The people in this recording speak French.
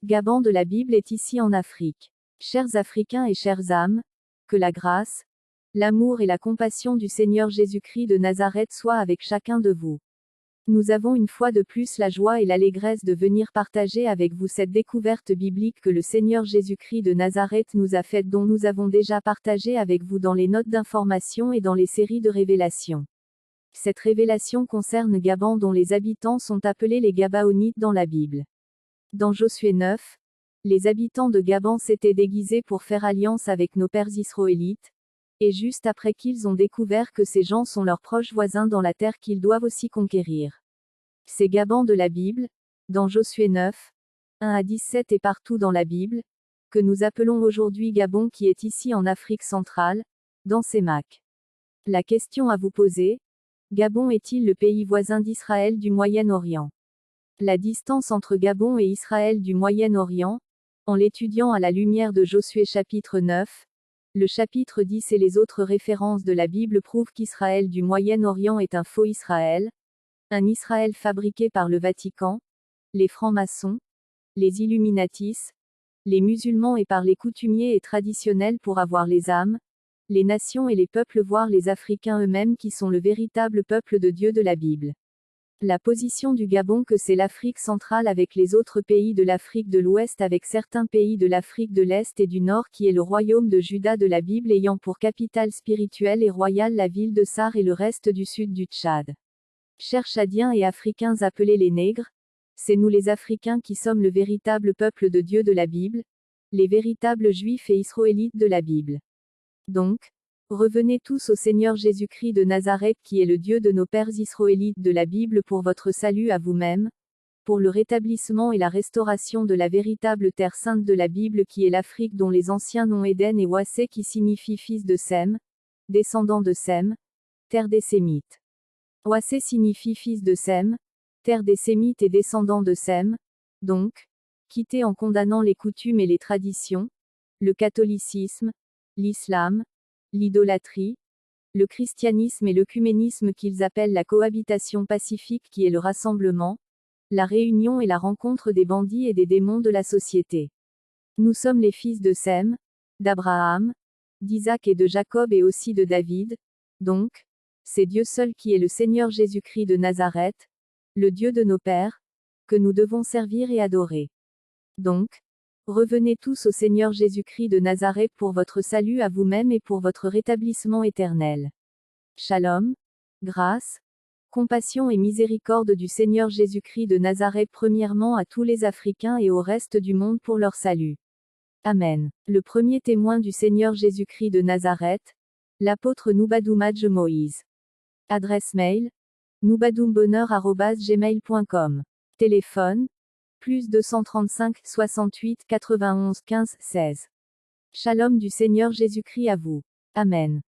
Gabon de la Bible est ici en Afrique. Chers Africains et chères âmes, que la grâce, l'amour et la compassion du Seigneur Jésus-Christ de Nazareth soient avec chacun de vous. Nous avons une fois de plus la joie et l'allégresse de venir partager avec vous cette découverte biblique que le Seigneur Jésus-Christ de Nazareth nous a faite, dont nous avons déjà partagé avec vous dans les notes d'information et dans les séries de révélations. Cette révélation concerne Gabon, dont les habitants sont appelés les Gabaonites dans la Bible. Dans Josué 9, les habitants de Gabon s'étaient déguisés pour faire alliance avec nos pères israélites, et juste après qu'ils ont découvert que ces gens sont leurs proches voisins dans la terre qu'ils doivent aussi conquérir. Ces Gabon de la Bible, dans Josué 9, 1 à 17 et partout dans la Bible, que nous appelons aujourd'hui Gabon, qui est ici en Afrique centrale, dans Sémac. La question à vous poser: Gabon est-il le pays voisin d'Israël du Moyen-Orient? La distance entre Gabon et Israël du Moyen-Orient, en l'étudiant à la lumière de Josué chapitre 9, le chapitre 10 et les autres références de la Bible prouvent qu'Israël du Moyen-Orient est un faux Israël, un Israël fabriqué par le Vatican, les francs-maçons, les Illuminatis, les musulmans et par les coutumiers et traditionnels pour avoir les âmes, les nations et les peuples, voire les Africains eux-mêmes, qui sont le véritable peuple de Dieu de la Bible. La position du Gabon, que c'est l'Afrique centrale avec les autres pays de l'Afrique de l'Ouest, avec certains pays de l'Afrique de l'Est et du Nord, qui est le royaume de Juda de la Bible, ayant pour capitale spirituelle et royale la ville de Sar et le reste du sud du Tchad. Chers Tchadiens et Africains appelés les nègres, c'est nous les Africains qui sommes le véritable peuple de Dieu de la Bible, les véritables Juifs et Israélites de la Bible. Donc, revenez tous au Seigneur Jésus-Christ de Nazareth, qui est le Dieu de nos pères israélites de la Bible, pour votre salut à vous-même, pour le rétablissement et la restauration de la véritable terre sainte de la Bible, qui est l'Afrique, dont les anciens noms Éden et Ouassé, qui signifie fils de Sem, descendant de Sem, terre des Sémites. Ouassé signifie fils de Sem, terre des Sémites et descendant de Sem, donc, quitté en condamnant les coutumes et les traditions, le catholicisme, l'islam, l'idolâtrie, le christianisme et l'œcuménisme qu'ils appellent la cohabitation pacifique, qui est le rassemblement, la réunion et la rencontre des bandits et des démons de la société. Nous sommes les fils de Sem, d'Abraham, d'Isaac et de Jacob, et aussi de David, donc, c'est Dieu seul qui est le Seigneur Jésus-Christ de Nazareth, le Dieu de nos pères, que nous devons servir et adorer. Donc, revenez tous au Seigneur Jésus-Christ de Nazareth pour votre salut à vous-même et pour votre rétablissement éternel. Shalom, grâce, compassion et miséricorde du Seigneur Jésus-Christ de Nazareth premièrement à tous les Africains et au reste du monde pour leur salut. Amen. Le premier témoin du Seigneur Jésus-Christ de Nazareth, l'apôtre Nubadoummadj Moïse. Adresse mail: nubadoumbonheur@gmail.com. Téléphone: plus 235 68 91 15 16. Shalom du Seigneur Jésus-Christ à vous. Amen.